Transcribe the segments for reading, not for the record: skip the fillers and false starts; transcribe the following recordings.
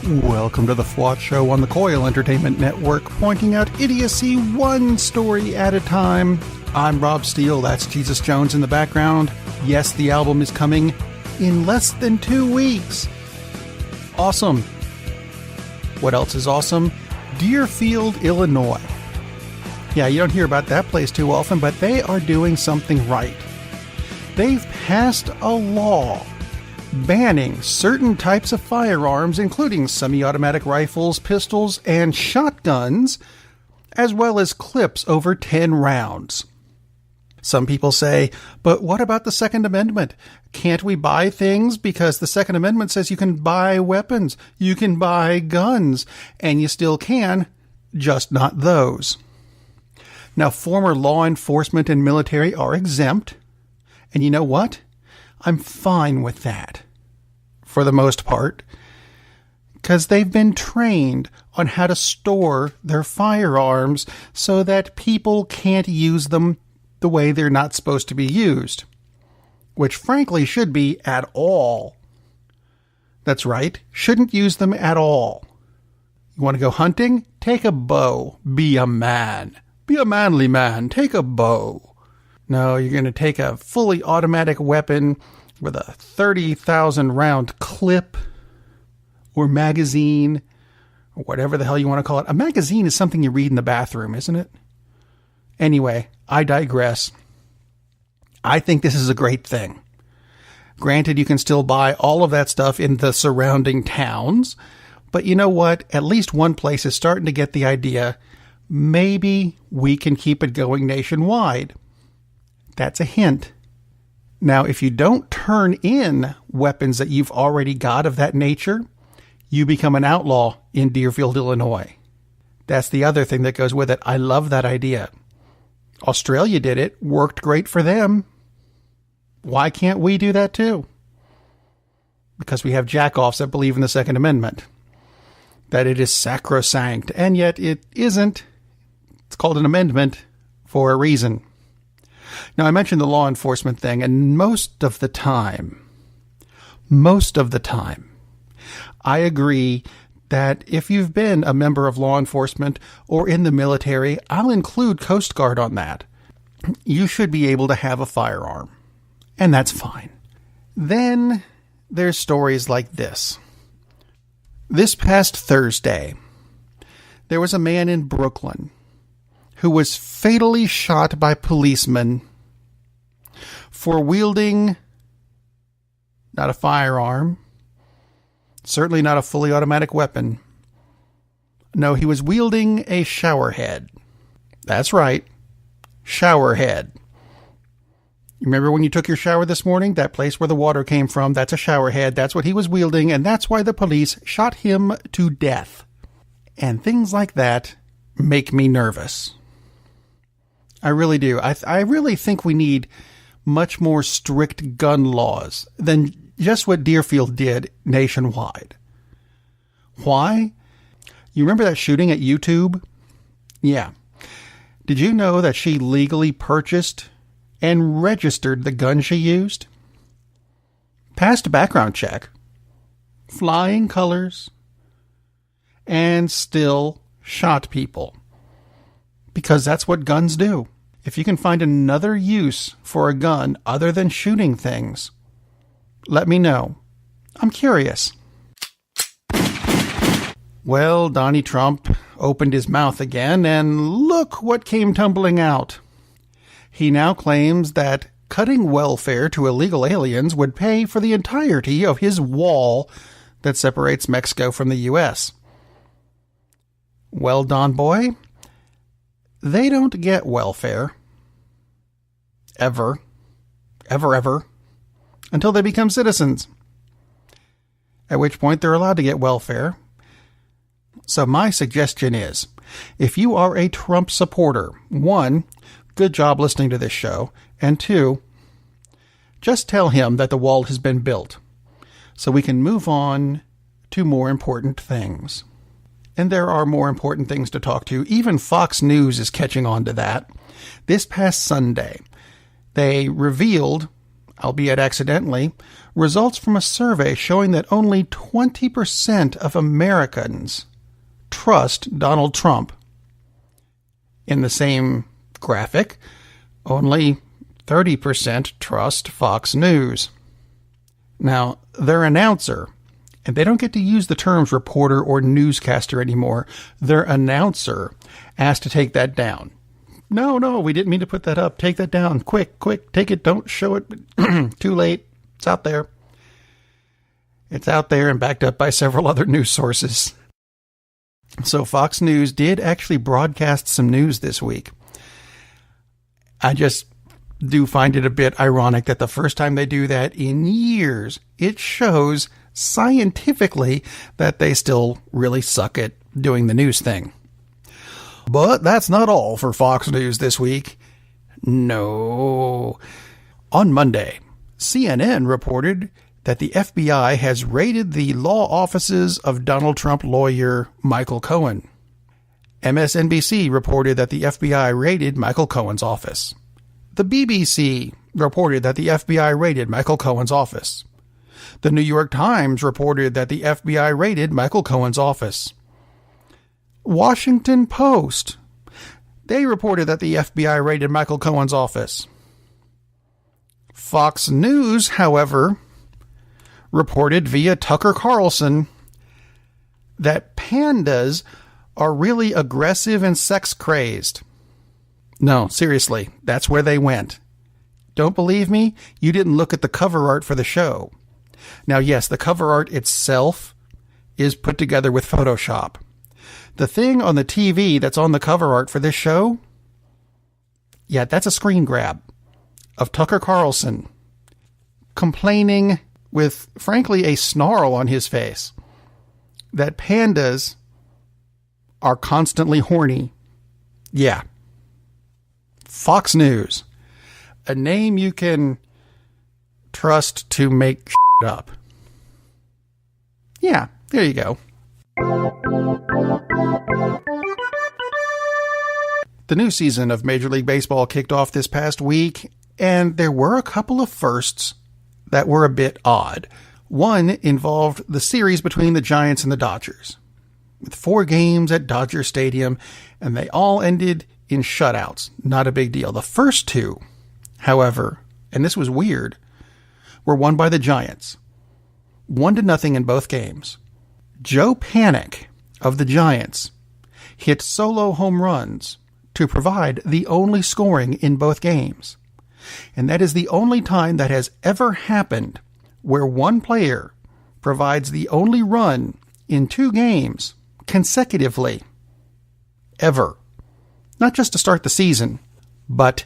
Welcome to the the-fwot-show on the Coil Entertainment Network, pointing out idiocy one story at a time. I'm Rob Steele, that's Jesus Jones in the background. Yes, the album is coming in less than 2 weeks. Awesome. What else is awesome? Deerfield, Illinois. Yeah, you don't hear about that place too often, but they are doing something right. They've passed a law banning certain types of firearms, including semi-automatic rifles, pistols, and shotguns, as well as clips over 10 rounds. Some people say, but what about the Second Amendment? Can't we buy things? Because the Second Amendment says you can buy weapons, you can buy guns, and you still can, just not those. Now, former law enforcement and military are exempt, and you know what? I'm fine with that, for the most part, because they've been trained on how to store their firearms so that people can't use them the way they're not supposed to be used, which frankly should be at all. That's right, shouldn't use them at all. You want to go hunting? Take a bow. Be a man. Be a manly man. Take a bow. No, you're going to take a fully automatic weapon with a 30,000 round clip or magazine or whatever the hell you want to call it. A magazine is something you read in the bathroom, isn't it? Anyway, I digress. I think this is a great thing. Granted, you can still buy all of that stuff in the surrounding towns, but you know what? At least one place is starting to get the idea. Maybe we can keep it going nationwide. That's a hint. Now, if you don't turn in weapons that you've already got of that nature, you become an outlaw in Deerfield, Illinois. That's the other thing that goes with it. I love that idea. Australia did it. Worked great for them. Why can't we do that too? Because we have jackoffs that believe in the Second Amendment. That it is sacrosanct. And yet it isn't. It's called an amendment for a reason. Now, I mentioned the law enforcement thing, and most of the time, I agree that if you've been a member of law enforcement or in the military, I'll include Coast Guard on that. You should be able to have a firearm, and that's fine. Then there's stories like this. This past Thursday, there was a man in Brooklyn who was fatally shot by policemen for wielding not a firearm, certainly not a fully automatic weapon. No, he was wielding a shower head. That's right, shower head. You remember when you took your shower this morning? That place where the water came from, that's a shower head. That's what he was wielding, and that's why the police shot him to death. And things like that make me nervous. I really do. I really think we need much more strict gun laws than just what Deerfield did nationwide. Why? You remember that shooting at YouTube? Yeah. Did you know that she legally purchased and registered the gun she used? Passed a background check. Flying colors. And still shot people. Because that's what guns do. If you can find another use for a gun other than shooting things, let me know. I'm curious. Well, Donnie Trump opened his mouth again, and look what came tumbling out. He now claims that cutting welfare to illegal aliens would pay for the entirety of his wall that separates Mexico from the U.S. Well, Don Boy, they don't get welfare. Ever, until they become citizens. At which point they're allowed to get welfare. So my suggestion is, if you are a Trump supporter, 1, good job listening to this show, and 2, just tell him that the wall has been built, so we can move on to more important things. And there are more important things to talk to. Even Fox News is catching on to that. This past Sunday, they revealed albeit accidentally, results from a survey showing that only 20% of Americans trust Donald Trump. In the same graphic, only 30% trust Fox News. Now, their announcer, and they don't get to use the terms reporter or newscaster anymore, their announcer asked to take that down. No, we didn't mean to put that up. Take that down. Quick, take it. Don't show it. Too late. It's out there. It's out there and backed up by several other news sources. So Fox News did actually broadcast some news this week. I just do find it a bit ironic that the first time they do that in years, it shows scientifically that they still really suck at doing the news thing. But that's not all for Fox News this week. No. On Monday, CNN reported that the FBI has raided the law offices of Donald Trump lawyer Michael Cohen. MSNBC reported that the FBI raided Michael Cohen's office. The BBC reported that the FBI raided Michael Cohen's office. The New York Times reported that the FBI raided Michael Cohen's office. Washington Post, they reported that the FBI raided Michael Cohen's office. Fox News, however, reported via Tucker Carlson that pandas are really aggressive and sex-crazed. No, seriously, that's where they went. Don't believe me? You didn't look at the cover art for the show. Now, yes, the cover art itself is put together with Photoshop. The thing on the TV that's on the cover art for this show, yeah, that's a screen grab of Tucker Carlson complaining with, frankly, a snarl on his face that pandas are constantly horny. Yeah. Fox News, a name you can trust to make shit up. Yeah, there you go. The new season of Major League Baseball kicked off this past week, and there were a couple of firsts that were a bit odd. One involved the series between the Giants and the Dodgers, with 4 games at Dodger Stadium, and they all ended in shutouts. Not a big deal. The first 2, however, and this was weird, were won by the Giants. 1-0 in both games. Joe-Panik of the Giants hit solo home runs to provide the only scoring in both games. And that is the only time that has ever happened where one player provides the only run in 2 games consecutively. Ever. Not just to start the season, but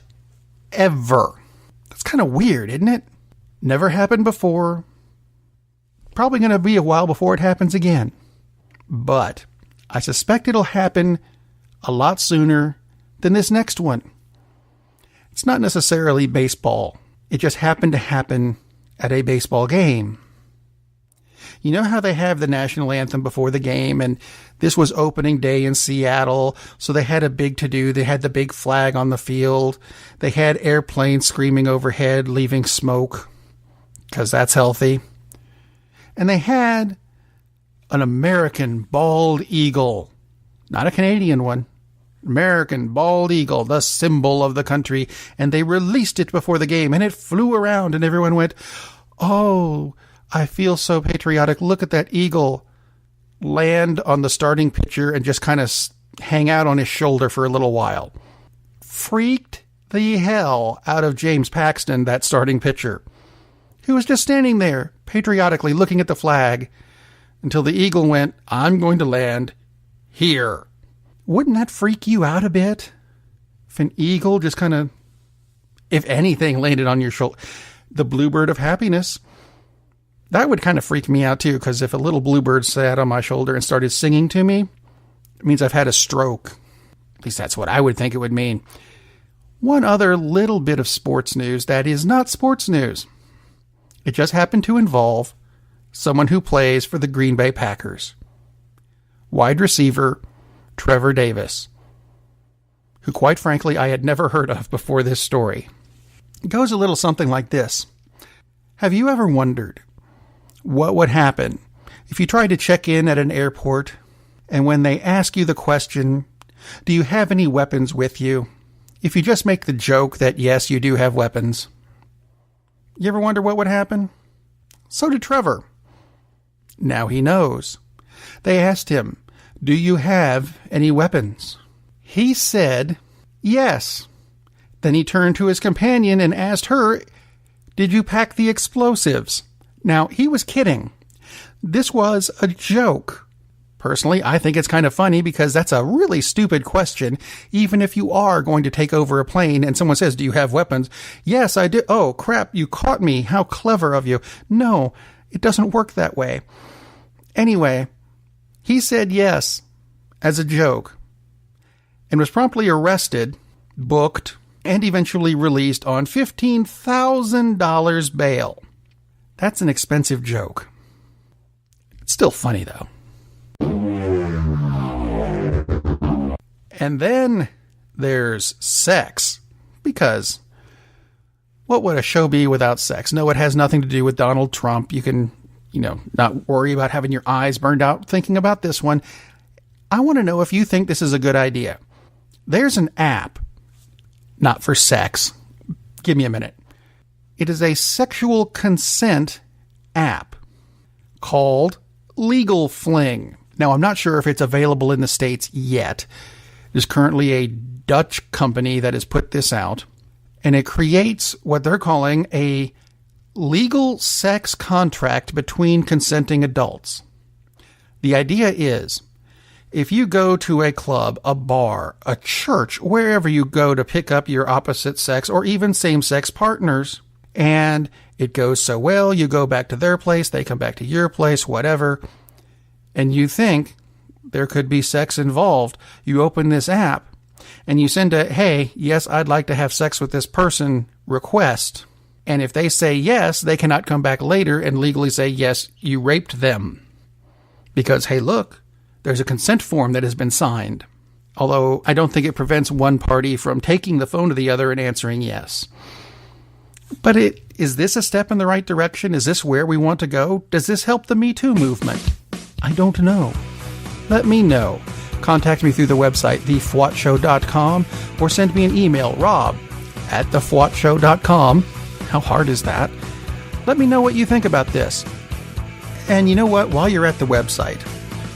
ever. That's kind of weird, isn't it? Never happened before. Probably going to be a while before it happens again. But I suspect it'll happen a lot sooner than this next one. It's not necessarily baseball. It just happened to happen at a baseball game. You know how they have the national anthem before the game, and this was opening day in Seattle, so they had a big to-do. They had the big flag on the field. They had airplanes screaming overhead, leaving smoke, because that's healthy. And they had an American bald eagle, not a Canadian one. American bald eagle, the symbol of the country, and they released it before the game, and it flew around, and everyone went, "Oh, I feel so patriotic. Look at that eagle land on the starting pitcher and just kind of hang out on his shoulder for a little while." Freaked the hell out of James Paxton, that starting pitcher, who was just standing there patriotically looking at the flag until the eagle went, "I'm going to land here." Wouldn't that freak you out a bit? If an eagle just kind of, if anything, landed on your shoulder. The bluebird of happiness. That would kind of freak me out too, because if a little bluebird sat on my shoulder and started singing to me, it means I've had a stroke. At least that's what I would think it would mean. One other little bit of sports news that is not sports news. It just happened to involve someone who plays for the Green Bay Packers. Wide receiver Trevor Davis, who quite frankly I had never heard of before this story. It goes a little something like this. Have you ever wondered what would happen if you tried to check in at an airport and when they ask you the question, do you have any weapons with you? If you just make the joke that yes, you do have weapons. You ever wonder what would happen? So did Trevor. Now he knows. They asked him, do you have any weapons? He said, yes. Then he turned to his companion and asked her, did you pack the explosives? Now, he was kidding. This was a joke. Personally, I think it's kind of funny because that's a really stupid question. Even if you are going to take over a plane and someone says, do you have weapons? Yes, I do. Oh, crap, you caught me. How clever of you. No, it doesn't work that way. Anyway, he said yes as a joke and was promptly arrested, booked, and eventually released on $15,000 bail. That's an expensive joke. It's still funny, though. And then there's sex. Because what would a show be without sex? No, it has nothing to do with Donald Trump. You can, not worry about having your eyes burned out thinking about this one. I want to know if you think this is a good idea. There's an app, not for sex. Give me a minute. It is a sexual consent app called Legal Fling. Now, I'm not sure if it's available in the States yet. There's currently a Dutch company that has put this out, and it creates what they're calling a legal sex contract between consenting adults. The idea is, if you go to a club, a bar, a church, wherever you go to pick up your opposite sex or even same-sex partners, and it goes so well, you go back to their place, they come back to your place, whatever, and you think there could be sex involved, you open this app, and you send a, hey, yes, I'd like to have sex with this person request. And if they say yes, they cannot come back later and legally say, yes, you raped them. Because, hey, look, there's a consent form that has been signed. Although I don't think it prevents one party from taking the phone to the other and answering yes. But is this a step in the right direction? Is this where we want to go? Does this help the Me Too movement? I don't know. Let me know. Contact me through the website, the-fwot-show.com, or send me an email, rob@the-fwot-show.com. How hard is that? Let me know what you think about this. And you know what? While you're at the website,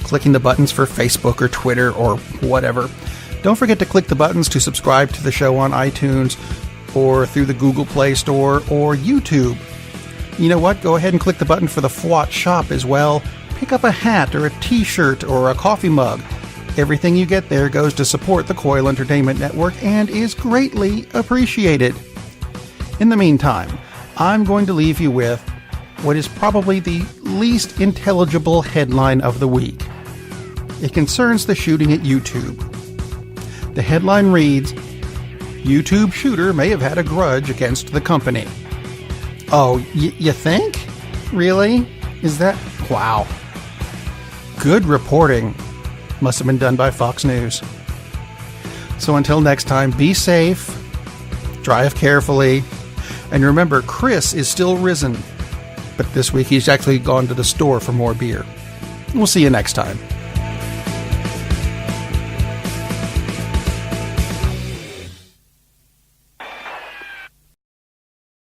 clicking the buttons for Facebook or Twitter or whatever, don't forget to click the buttons to subscribe to the show on iTunes or through the Google Play Store or YouTube. You know what? Go ahead and click the button for the Fwot Shop as well. Pick up a hat or a t-shirt or a coffee mug. Everything you get there goes to support the Coil Entertainment Network and is greatly appreciated. In the meantime, I'm going to leave you with what is probably the least intelligible headline of the week. It concerns the shooting at YouTube. The headline reads, YouTube shooter may have had a grudge against the company. Oh, you think? Really? Is that... Wow. Good reporting. Must have been done by Fox News. So until next time, be safe, drive carefully, and remember, Chris is still risen. But this week he's actually gone to the store for more beer. We'll see you next time.